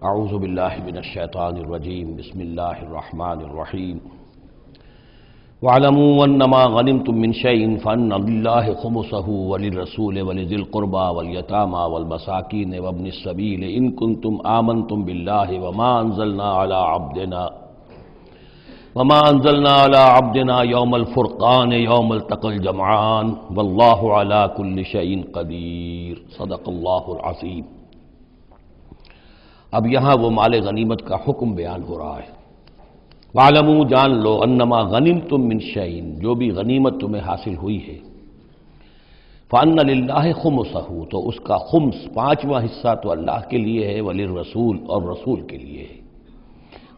اعوذ باللہ من الشیطان الرجیم بسم اللہ الرحمن الرحیم وَاعْلَمُوا أَنَّمَا غَنِمْتُم مِّن شَيْءٍ فَأَنَّ لِلَّهِ خُمُسَهُ وَلِلرَّسُولِ وَلِذِي الْقُرْبَىٰ وَالْيَتَامَىٰ وَالْمَسَاكِينِ وَابْنِ السَّبِيلِ إِن كُنتُمْ آمَنتُم بِاللَّهِ وَمَا أَنزَلْنَا عَلَىٰ عَبْدِنَا يَوْمَ الْفُرْقَانِ يَوْمَ الْتَقَى الْجَمْعَانِ وَاللَّهُ عَلَىٰ كُلِّ شَيْءٍ قَدِيرٌ صدق اللہ العظیم۔ اب یہاں وہ مال غنیمت کا حکم بیان ہو رہا ہے۔ وَاعْلَمُوا جان لو انما غنمتم من شیء، جو بھی غنیمت تمہیں حاصل ہوئی ہے، فَأَنَّ لِلَّهِ خُمُسَهُ، تو اس کا خمس پانچواں حصہ تو اللہ کے لیے ہے، وَلِلرَّسُولِ اور رسول کے لیے ہے،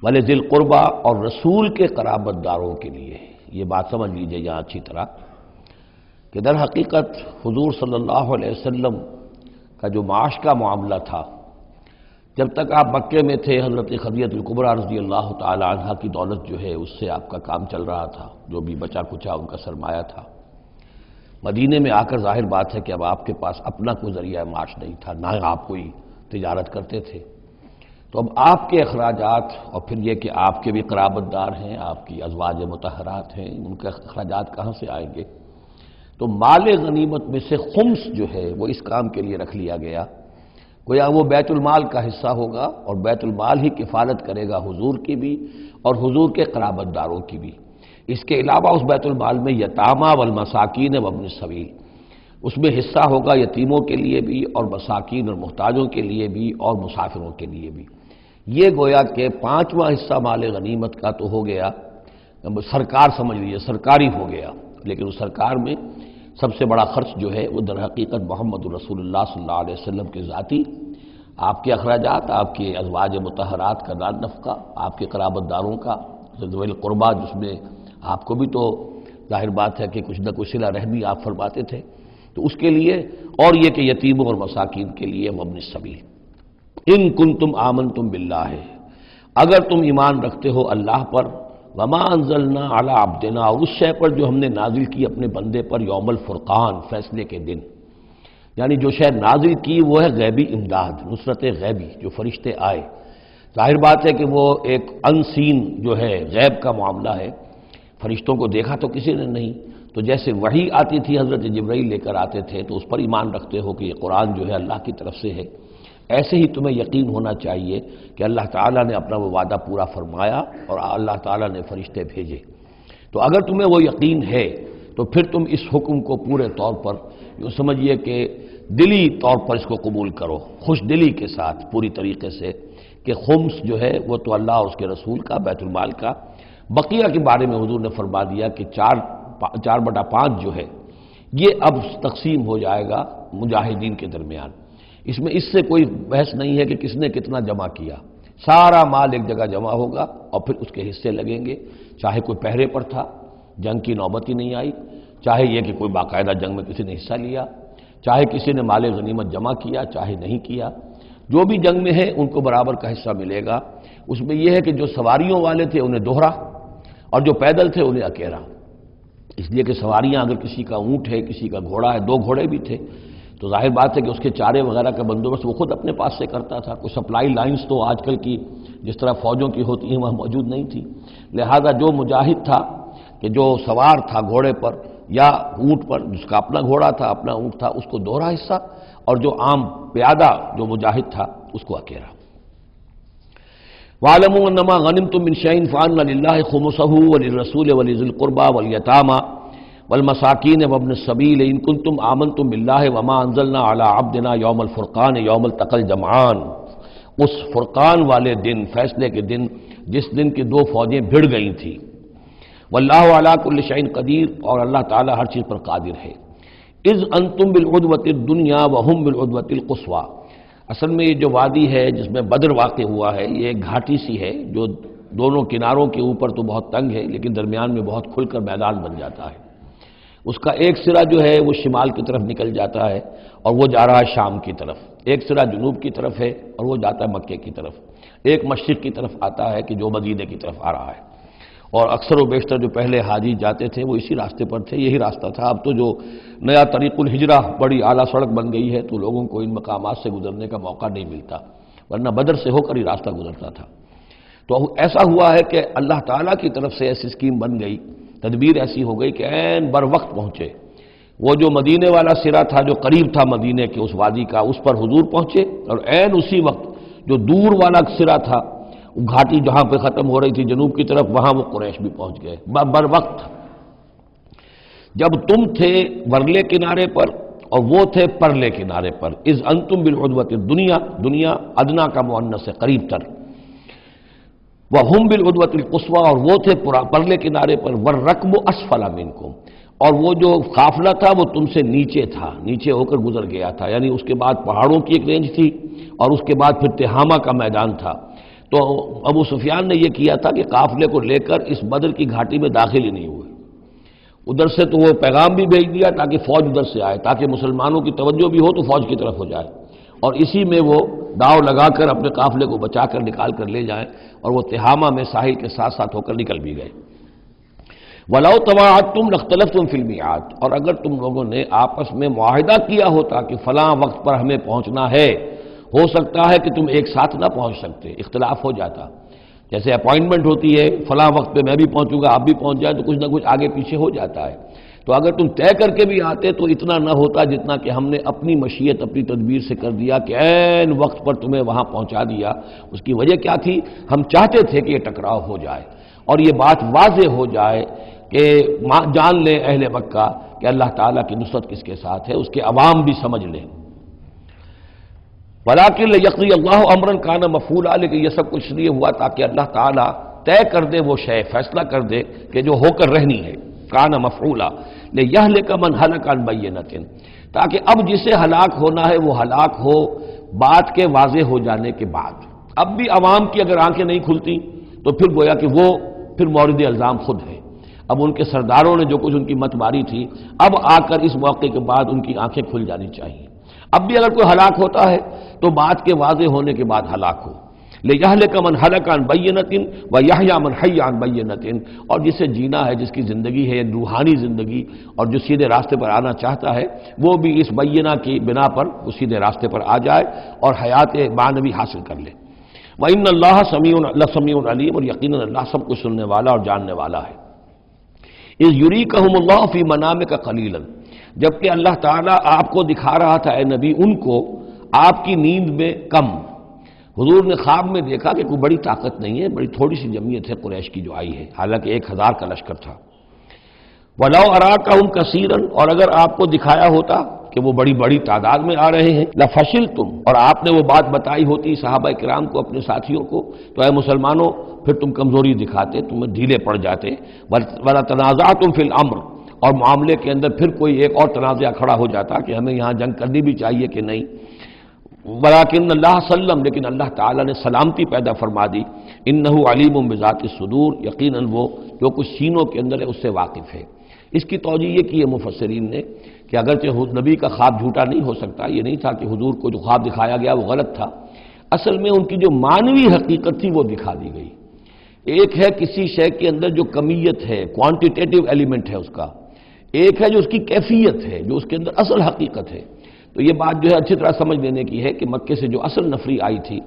وَلِذِي الْقُرْبَىٰ اور رسول کے قرابت داروں کے لیے ہے۔ یہ بات سمجھ لیجئے یہاں اچھی طرح کہ در حقیقت حضور صلی اللہ علیہ وسلم کا جو معاش کا معاملہ تھا، جب تک آپ مکے میں تھے، حضرت خدیجہ الکبریٰ رضی اللہ تعالی عنہا کی دولت جو ہے اس سے آپ کا کام چل رہا تھا، جو بھی بچا کچا ان کا سرمایہ تھا۔ مدینے میں آ کر ظاہر بات ہے کہ اب آپ کے پاس اپنا کوئی ذریعہ معاش نہیں تھا، نہ آپ کوئی تجارت کرتے تھے، تو اب آپ کے اخراجات اور پھر یہ کہ آپ کے بھی قرابت دار ہیں، آپ کی ازواج مطہرات ہیں، ان کے اخراجات کہاں سے آئیں گے؟ تو مال غنیمت میں سے خمس جو ہے وہ اس کام کے لیے رکھ لیا گیا، گویا وہ بیت المال کا حصہ ہوگا، اور بیت المال ہی کفالت کرے گا حضور کی بھی اور حضور کے قرابت داروں کی بھی۔ اس کے علاوہ اس بیت المال میں یتامى والمساکین وابن السبیل، اس میں حصہ ہوگا یتیموں کے لیے بھی اور مساکین اور محتاجوں کے لیے بھی اور مسافروں کے لیے بھی۔ یہ گویا کہ پانچواں حصہ مال غنیمت کا تو ہو گیا، سرکار سمجھ لیجیے سرکاری ہو گیا، لیکن اس سرکار میں سب سے بڑا خرچ جو ہے وہ در حقیقت محمد رسول اللہ صلی اللہ علیہ وسلم کے ذاتی، آپ کے اخراجات، آپ کے ازواج مطہرات کا دار نفقہ، آپ کے قرابت داروں کا ذوی القربیٰ، جس میں آپ کو بھی تو ظاہر بات ہے کہ کچھ نہ کچھ صلہ رحمی آپ فرماتے تھے، تو اس کے لیے، اور یہ کہ یتیموں اور مساکین کے لیے وابن السبیل۔ ان کنتم آمنتم باللہ، اگر تم ایمان رکھتے ہو اللہ پر، وما انزلنا علی عبدنا، اور اس شے پر جو ہم نے نازل کی اپنے بندے پر، یوم الفرقان، فیصلے کے دن، یعنی جو شے نازل کی وہ ہے غیبی امداد، نصرت غیبی، جو فرشتے آئے۔ ظاہر بات ہے کہ وہ ایک انسین جو ہے غیب کا معاملہ ہے، فرشتوں کو دیکھا تو کسی نے نہیں، تو جیسے وحی آتی تھی حضرت جبرائیل لے کر آتے تھے تو اس پر ایمان رکھتے ہو کہ یہ قرآن جو ہے اللہ کی طرف سے ہے، ایسے ہی تمہیں یقین ہونا چاہیے کہ اللہ تعالیٰ نے اپنا وہ وعدہ پورا فرمایا اور اللہ تعالیٰ نے فرشتے بھیجے۔ تو اگر تمہیں وہ یقین ہے تو پھر تم اس حکم کو پورے طور پر یوں سمجھیے کہ دلی طور پر اس کو قبول کرو، خوش دلی کے ساتھ پوری طریقے سے، کہ خمس جو ہے وہ تو اللہ اور اس کے رسول کا، بیت المال کا۔ بقیہ کے بارے میں حضور نے فرما دیا کہ 4/5 جو ہے یہ اب تقسیم ہو جائے گا مجاہدین کے درمیان۔ اس میں اس سے کوئی بحث نہیں ہے کہ کس نے کتنا جمع کیا، سارا مال ایک جگہ جمع ہوگا اور پھر اس کے حصے لگیں گے، چاہے کوئی پہرے پر تھا، جنگ کی نوبت ہی نہیں آئی، چاہے یہ کہ کوئی باقاعدہ جنگ میں کسی نے حصہ لیا، چاہے کسی نے مال غنیمت جمع کیا چاہے نہیں کیا، جو بھی جنگ میں ہے ان کو برابر کا حصہ ملے گا۔ اس میں یہ ہے کہ جو سواریوں والے تھے انہیں دوہرا، اور جو پیدل تھے انہیں اکیلا، اس لیے کہ سواریاں اگر کسی کا اونٹ ہے، کسی کا گھوڑا ہے، 2 گھوڑے بھی تھے، تو ظاہر بات ہے کہ اس کے چارے وغیرہ کا بندوبست وہ خود اپنے پاس سے کرتا تھا، کوئی سپلائی لائنز تو آج کل کی جس طرح فوجوں کی ہوتی ہیں وہاں موجود نہیں تھی، لہذا جو مجاہد تھا کہ جو سوار تھا گھوڑے پر یا اونٹ پر، جس کا اپنا گھوڑا تھا اپنا اونٹ تھا، اس کو دوہرا حصہ، اور جو عام پیادہ جو مجاہد تھا اس کو اکیلا۔ وَاعْلَمُوا أَنَّمَا غَنِمْتُم مِّن شَيْءٍ فَأَنَّ لِلَّهِ خُمُسَهُ وَلِلرَّسُولِ وَلِذِي الْقُرْبَىٰ وَالْيَتَامَىٰ والمساکین وابن السبیل ان کنتم آمنتم باللہ وما انزلنا علی عبدنا یوم الفرقان یوم التقى الجمعان، اس فرقان والے دن، فیصلے کے دن، جس دن کی 2 فوجیں بھڑ گئی تھیں۔ واللہ علی کل شیء قدیر، اور اللہ تعالی ہر چیز پر قادر ہے۔ اذ انتم بالعدوۃ الدنیا وهم بالعدوۃ القصویٰ، اصل میں یہ جو وادی ہے جس میں بدر واقع ہوا ہے، یہ ایک گھاٹی سی ہے جو دونوں کناروں کے اوپر تو بہت تنگ ہے لیکن درمیان میں بہت کھل کر میدان بن جاتا ہے۔ اس کا ایک سرا جو ہے وہ شمال کی طرف نکل جاتا ہے اور وہ جا رہا ہے شام کی طرف، ایک سرا جنوب کی طرف ہے اور وہ جاتا ہے مکے کی طرف، ایک مشرق کی طرف آتا ہے کہ جو مدینے کی طرف آ رہا ہے، اور اکثر و بیشتر جو پہلے حاجی جاتے تھے وہ اسی راستے پر تھے، یہی راستہ تھا۔ اب تو جو نیا طریق الہجرہ بڑی اعلیٰ سڑک بن گئی ہے تو لوگوں کو ان مقامات سے گزرنے کا موقع نہیں ملتا، ورنہ بدر سے ہو کر ہی راستہ گزرتا تھا۔ تو ایسا ہوا ہے کہ اللہ تعالیٰ کی طرف سے ایسی اسکیم بن گئی، تدبیر ایسی ہو گئی کہ عین بر وقت پہنچے۔ وہ جو مدینے والا سرا تھا جو قریب تھا مدینے کے اس وادی کا، اس پر حضور پہنچے، اور عین اسی وقت جو دور والا سرا تھا، گھاٹی جہاں پہ ختم ہو رہی تھی جنوب کی طرف، وہاں وہ قریش بھی پہنچ گئے بر وقت۔ جب تم تھے ورلے کنارے پر اور وہ تھے پرلے کنارے پر، اذ انتم بالعدوۃ الدنیا، دنیا ادنا کا مؤنث سے قریب تر، وہم بالعدوۃ القصویٰ، اور وہ تھے پرلے کنارے پر، والرکب اسفل منکم، اور وہ جو قافلہ تھا وہ تم سے نیچے تھا، نیچے ہو کر گزر گیا تھا، یعنی اس کے بعد پہاڑوں کی ایک رینج تھی اور اس کے بعد پھر تہامہ کا میدان تھا۔ تو ابو سفیان نے یہ کیا تھا کہ قافلے کو لے کر اس بدر کی گھاٹی میں داخل ہی نہیں ہوئے، ادھر سے تو وہ پیغام بھی بھیج دیا تاکہ فوج ادھر سے آئے، تاکہ مسلمانوں کی توجہ بھی ہو تو فوج کی طرف ہو جائے، اور اسی میں وہ داؤ لگا کر اپنے قافلے کو بچا کر نکال کر لے جائیں، اور وہ تہامہ میں ساحل کے ساتھ ساتھ ہو کر نکل بھی گئے۔ وَلَوْ تَوَاعَدتُّمْ لَاخْتَلَفْتُمْ فِي الْمِيعَادِ، اور اگر تم لوگوں نے آپس میں معاہدہ کیا ہوتا کہ فلاں وقت پر ہمیں پہنچنا ہے، ہو سکتا ہے کہ تم ایک ساتھ نہ پہنچ سکتے، اختلاف ہو جاتا، جیسے اپوائنٹمنٹ ہوتی ہے فلاں وقت پہ میں بھی پہنچوں گا آپ بھی پہنچ جائے تو کچھ نہ کچھ آگے پیچھے ہو جاتا ہے، تو اگر تم طے کر کے بھی آتے تو اتنا نہ ہوتا جتنا کہ ہم نے اپنی مشیت اپنی تدبیر سے کر دیا کہ عین وقت پر تمہیں وہاں پہنچا دیا۔ اس کی وجہ کیا تھی؟ ہم چاہتے تھے کہ یہ ٹکراؤ ہو جائے اور یہ بات واضح ہو جائے کہ جان لیں اہل مکہ کہ اللہ تعالیٰ کی نصرت کس کے ساتھ ہے، اس کے عوام بھی سمجھ لیں۔ وَلَٰكِن لِيَقْضِيَ اللَّهُ أَمْرًا كَانَ مَفْعُولًا، لیکن یہ سب کچھ اس لیے ہوا تاکہ اللہ تعالیٰ طے کر دے وہ شے، فیصلہ کر دے کہ جو ہو کر رہنی ہے، کان مفعولا لِيَهْلِكَ مَنْ هَلَكَ عَنْ بَيِّنَةٍ، تاکہ اب جسے ہلاک ہونا ہے وہ ہلاک ہو بات کے واضح ہو جانے کے بعد۔ اب بھی عوام کی اگر آنکھیں نہیں کھلتی تو پھر گویا کہ وہ پھر مورد الزام خود ہے۔ اب ان کے سرداروں نے جو کچھ ان کی مت ماری تھی، اب آ کر اس موقع کے بعد ان کی آنکھیں کھل جانی چاہیے۔ اب بھی اگر کوئی ہلاک ہوتا ہے تو بات کے واضح ہونے کے بعد ہلاک ہو، لِيَهْلِكَ مَنْ هَلَكَ عَنْ بَيِّنَةٍ وَيَحْيَىٰ مَنْ حَيَّ عَنْ بَيِّنَةٍ، اور جسے جینا ہے، جس کی زندگی ہے روحانی زندگی اور جو سیدھے راستے پر آنا چاہتا ہے، وہ بھی اس بینہ کی بنا پر وہ سیدھے راستے پر آ جائے اور حیات معنوی حاصل کر لے۔ وَإِنَّ اللَّهَ سَمِيعٌ عَلِيمٌ، اور یقیناً اللہ سب کچھ سننے والا اور جاننے والا ہے۔ اِذْ يُرِيكَهُمُ اللَّهُ فِي مَنَامِكَ قَلِيلًا، جبکہ اللہ تعالیٰ آپ کو دکھا رہا تھا اے نبی ان کو آپ کی نیند میں کم۔ حضور نے خواب میں دیکھا کہ کوئی بڑی طاقت نہیں ہے، بڑی تھوڑی سی جمعیت ہے قریش کی جو آئی ہے، حالانکہ 1000 کا لشکر تھا۔ وَلَوْ أَرَاكَهُمْ كَثِيرًا، اور اگر آپ کو دکھایا ہوتا کہ وہ بڑی بڑی تعداد میں آ رہے ہیں، لَفَشِلْتُمْ، اور آپ نے وہ بات بتائی ہوتی صحابہ کرام کو، اپنے ساتھیوں کو، تو اے مسلمانوں پھر تم کمزوری دکھاتے، تمہیں ڈھیلے پڑ جاتے۔ وَلَا تَنَازَعْتُمْ فِي الْأَمْرِ، اور معاملے کے اندر پھر کوئی ایک اور تنازع کھڑا ہو جاتا کہ ہمیں یہاں جنگ کرنی بھی چاہیے کہ نہیں۔ ولیکن اللہ سلم، لیکن اللہ تعالیٰ نے سلامتی پیدا فرما دی۔ انہ علیم بذات الصدور، یقیناً وہ جو کچھ سینوں کے اندر ہے اس سے واقف ہے۔ اس کی توجیہ یہ کی ہے مفسرین نے کہ اگرچہ نبی کا خواب جھوٹا نہیں ہو سکتا، یہ نہیں تھا کہ حضور کو جو خواب دکھایا گیا وہ غلط تھا، اصل میں ان کی جو معنوی حقیقت تھی وہ دکھا دی گئی۔ ایک ہے کسی شے کے اندر جو کمیت ہے، کوانٹیٹیو ایلیمنٹ ہے اس کا، ایک ہے جو اس کی کیفیت ہے، جو اس کے اندر اصل حقیقت ہے۔ تو یہ بات جو ہے اچھی طرح سمجھ لینے کی ہے کہ مکے سے جو اصل نفری آئی تھی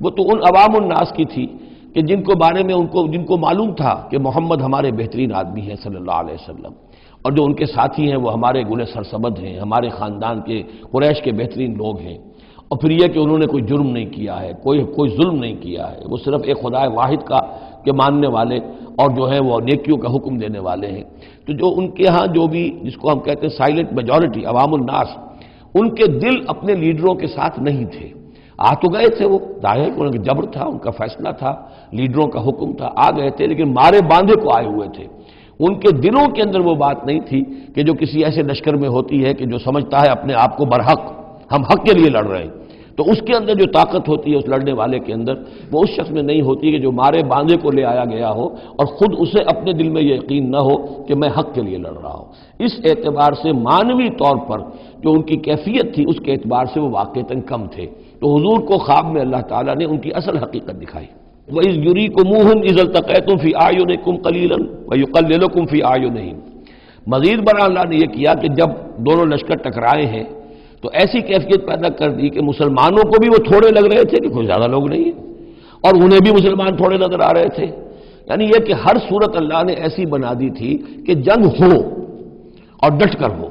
وہ تو ان عوام الناس کی تھی کہ جن کو بارے میں جن کو معلوم تھا کہ محمد ہمارے بہترین آدمی ہیں صلی اللہ علیہ وسلم، اور جو ان کے ساتھی ہیں وہ ہمارے گلے سرسبد ہیں، ہمارے خاندان کے قریش کے بہترین لوگ ہیں، اور پھر یہ کہ انہوں نے کوئی جرم نہیں کیا ہے، کوئی ظلم نہیں کیا ہے، وہ صرف ایک خدا واحد کا کے ماننے والے اور جو ہے وہ نیکیوں کا حکم دینے والے ہیں۔ تو جو ان کے ہاں جو بھی جس کو ہم کہتے ہیں سائلنٹ میجورٹی، عوام الناس، ان کے دل اپنے لیڈروں کے ساتھ نہیں تھے۔ آ تو گئے تھے، وہ ظاہر ہے کہ ان کا جبر تھا، ان کا فیصلہ تھا، لیڈروں کا حکم تھا، آ گئے تھے، لیکن مارے باندھے کو آئے ہوئے تھے۔ ان کے دلوں کے اندر وہ بات نہیں تھی کہ جو کسی ایسے لشکر میں ہوتی ہے کہ جو سمجھتا ہے اپنے آپ کو برحق، ہم حق کے لیے لڑ رہے ہیں، تو اس کے اندر جو طاقت ہوتی ہے اس لڑنے والے کے اندر، وہ اس شخص میں نہیں ہوتی کہ جو مارے باندھے کو لے آیا گیا ہو اور خود اسے اپنے دل میں یہ یقین نہ ہو کہ میں حق کے لیے لڑ رہا ہوں۔ اس اعتبار سے معنوی طور پر جو ان کی کیفیت تھی اس کے اعتبار سے وہ واقعتاً کم تھے، تو حضور کو خواب میں اللہ تعالیٰ نے ان کی اصل حقیقت دکھائی۔ وَإِذْ يُرِيكُمُوهُمْ إِذْ الْتَقَيْتُمْ فِي أَعْيُنِكُمْ قَلِيلًا وَيُقَلِّلُكُمْ فِي أَعْيُنِهِمْ، مزید برآں اللہ نے یہ کیا کہ جب دونوں لشکر ٹکرائے ہیں تو ایسی کیفیت پیدا کر دی کہ مسلمانوں کو بھی وہ تھوڑے لگ رہے تھے کہ کوئی زیادہ لوگ نہیں ہیں، اور انہیں بھی مسلمان تھوڑے نظر آ رہے تھے۔ یعنی یہ کہ ہر صورت اللہ نے ایسی بنا دی تھی کہ جنگ ہو اور ڈٹ کر ہو،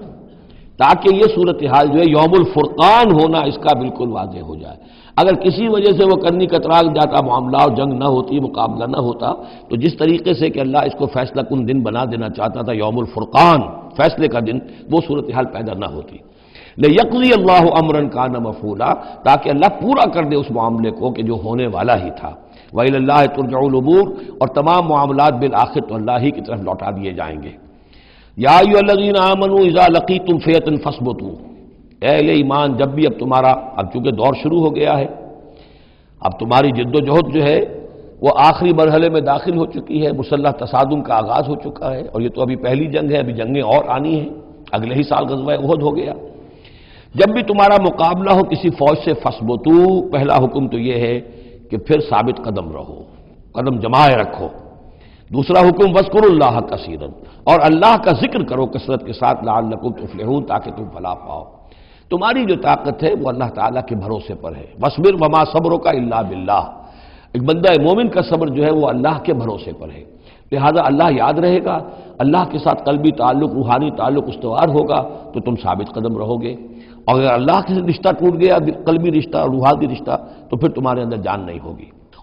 تاکہ یہ صورتحال جو ہے یوم الفرقان ہونا اس کا بالکل واضح ہو جائے۔ اگر کسی وجہ سے وہ کرنی کترا جاتا معاملہ اور جنگ نہ ہوتی، مقابلہ نہ ہوتا، تو جس طریقے سے کہ اللہ اس کو فیصلہ کن دن بنا دینا چاہتا تھا، یوم الفرقان فیصلے کا دن، وہ صورتحال پیدا نہ ہوتی۔ لیقضی اللہ امرا کان مفعولا، تاکہ اللہ پورا کر دے اس معاملے کو کہ جو ہونے والا ہی تھا۔ وإلی اللہ ترجع الامور، اور تمام معاملات بالآخر تو اللہ ہی کی طرف لوٹا دیے جائیں گے۔ یا ایھا الذین آمنوا اذا لقیتم فئۃ فاثبتوا، اے اہل ایمان، جب بھی اب تمہارا، اب چونکہ دور شروع ہو گیا ہے، اب تمہاری جد و جہد جو ہے وہ آخری مرحلے میں داخل ہو چکی ہے، مسلح تصادم کا آغاز ہو چکا ہے، اور یہ تو ابھی پہلی جنگ ہے، ابھی جنگیں اور آنی ہیں، اگلے ہی سال غزوہ احد ہو گیا۔ جب بھی تمہارا مقابلہ ہو کسی فوج سے فاثبتوا، پہلا حکم تو یہ ہے کہ پھر ثابت قدم رہو، قدم جمائے رکھو۔ دوسرا حکم واذکروا اللہ کثیرا، اور اللہ کا ذکر کرو کثرت کے ساتھ، لعلکم تفلحون، تاکہ تم فلاح پاؤ۔ تمہاری جو طاقت ہے وہ اللہ تعالیٰ کے بھروسے پر ہے۔ واصبر وما صبرک الا باللہ، ایک بندہ مومن کا صبر جو ہے وہ اللہ کے بھروسے پر ہے، لہذا اللہ یاد رہے گا، اللہ کے ساتھ قلبی تعلق، روحانی تعلق استوار ہوگا تو تم ثابت قدم رہو گے، اور اگر اللہ کے رشتہ ٹوٹ گیا، قلبی رشتہ، روحانی رشتہ، تو پھر تمہارے اندر جان نہیں ہوگی۔